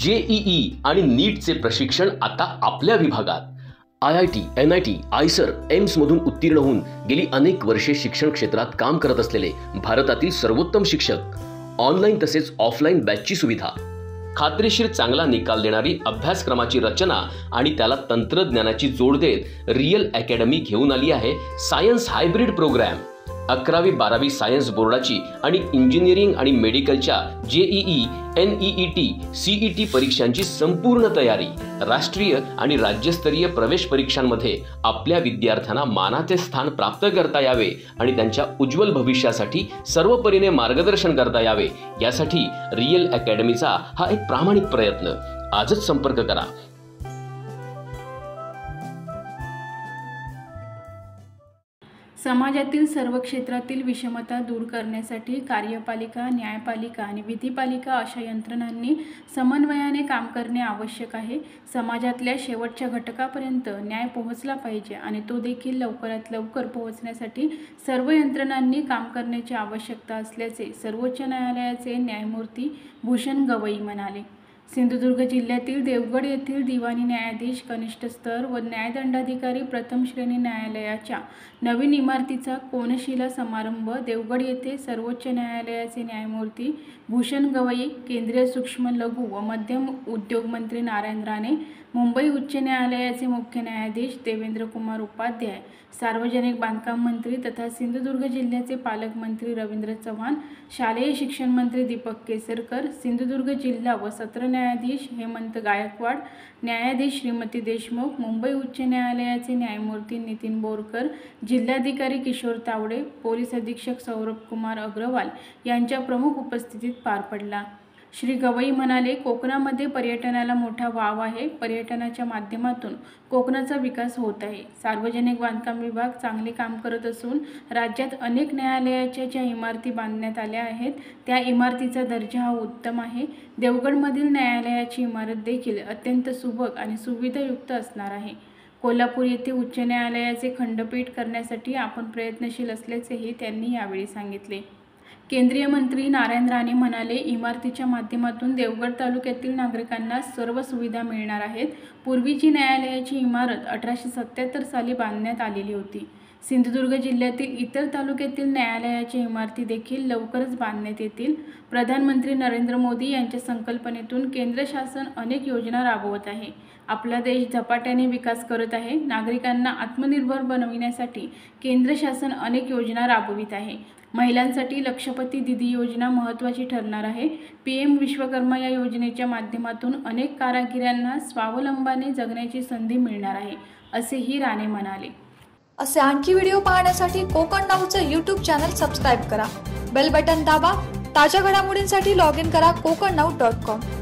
JEE आणि नीटचे प्रशिक्षण आता आपल्या विभागात। IIT, NIT, आयसर, एम्स मधून उत्तीर्ण होऊन गेली अनेक वर्षे शिक्षण क्षेत्रात काम करत असलेले भारतातील सर्वोत्तम शिक्षक, ऑनलाईन तसेच ऑफलाईन बॅचची सुविधा, खात्रीशीर चांगला निकाल देणारी अभ्यासक्रमाची रचना आणि त्याला तंत्रज्ञानाची जोड देत रियल अकॅडमी घेऊन आली आहे सायन्स हायब्रिड प्रोग्राम। 11वी 12वी सायन्स बोर्डाची आणि इंजिनिअरिंग आणि मेडिकलच्या जेईई, NEET, CET परीक्षांची संपूर्ण तयारी, राष्ट्रीय आणि राज्यस्तरीय प्रवेश परीक्षांमध्ये आपल्या विद्यार्थ्यांना मानाचे स्थान प्राप्त करता यावे आणि त्यांच्या उज्ज्वल भविष्यासाठी सर्वपरीने मार्गदर्शन करता यावे यासाठी रियल अकॅडमीचा हा एक प्रामाणिक प्रयत्न। आजच संपर्क करा। समाजातील सर्व क्षेत्रातील विषमता दूर करण्यासाठी कार्यपालिका, न्यायपालिका आणि विधिपालिका अशा यंत्रणांनी समन्वयाने काम करणे आवश्यक आहे। समाजातल्या शेवटच्या घटकापर्यंत न्याय पोहोचला पाहिजे आणि तो देखील लवकरात लवकर पोहोचण्यासाठी सर्व यंत्रणांनी काम करण्याची आवश्यकता असल्याचे सर्वोच्च न्यायालयाचे न्यायमूर्ती भूषण गवई म्हणाले। सिंधुदुर्ग जिल्ह्यातील देवगड येथील दिवाणी न्यायाधीश कनिष्ठ स्तर व न्यायदंडाधिकारी प्रथम श्रेणी न्यायालयाच्या नवीन इमारतीचा कोनशिला समारंभ देवगड येथे सर्वोच्च न्यायालयाचे न्यायमूर्ती भूषण गवई, केंद्रीय सूक्ष्म लघु व मध्यम उद्योग मंत्री नारायण राणे, मुंबई उच्च न्यायालयाचे मुख्य न्यायाधीश देवेंद्र कुमार उपाध्याय, सार्वजनिक बांधकाम मंत्री तथा सिंधुदुर्ग जिल्ह्याचे पालकमंत्री रवींद्र चव्हाण, शालेय शिक्षण मंत्री दीपक केसरकर, सिंधुदुर्ग जिल्हा व सत्र न्यायाधीश हेमंत गायकवाड, न्यायाधीश श्रीमती देशमुख, मुंबई उच्च न्यायालयाचे न्यायमूर्ती नितीन बोरकर, जिल्हाधिकारी किशोर तावडे, पोलीस अधीक्षक सौरभ कुमार अग्रवाल यांच्या प्रमुख उपस्थितीत पार पडला। श्री गवई म्हणाले, कोकणामध्ये पर्यटनाला मोठा वाव आहे। पर्यटनाच्या माध्यमातून कोकणाचा विकास होत आहे। सार्वजनिक बांधकाम विभाग चांगले काम करत असून राज्यात अनेक न्यायालयाच्या ज्या इमारती बांधण्यात आल्या आहेत त्या इमारतीचा दर्जा हा उत्तम आहे। देवगडमधील न्यायालयाची इमारत देखील अत्यंत सुबक आणि सुविधायुक्त असणार आहे। कोल्हापूर येथे उच्च न्यायालयाचे खंडपीठ करण्यासाठी आपण प्रयत्नशील असल्याचेही त्यांनी यावेळी सांगितले। केंद्रीय मंत्री नारायण राणे म्हणाले, इमारतीच्या माध्यमातून देवगड तालुक्यातील नागरिकांना सर्व सुविधा मिळणार आहेत। पूर्वीची न्यायालयाची इमारत 1877 साली बांधण्यात आलेली होती। सिंधुदुर्ग जिल्ह्यातील इतर तालुक्यातील न्यायालयाच्या इमारती देखील लवकरच बांधण्यात येतील। प्रधानमंत्री नरेंद्र मोदी यांच्या संकल्पनेतून केंद्र शासन अनेक योजना राबवत आहे। आपला देश झपाट्याने विकास करत आहे। नागरिकांना आत्मनिर्भर बनविण्यासाठी केंद्र शासन अनेक योजना राबवित आहे। महिलांसाठी लक्षपती दीदी योजना महत्त्वाची ठरणार आहे। PM विश्वकर्मा या योजनेच्या माध्यमातून अनेक कारागिरांना स्वावलंबनाने जगण्याची संधी मिळणार आहे, असेही राणे म्हणाले। असे आणखी व्हिडिओ पाहण्यासाठी कोकण नाऊचं YouTube चॅनल सबस्क्राइब करा, बेल बटन दाबा, ताज्या घडामोडींसाठी लॉग इन करा kokannow.com।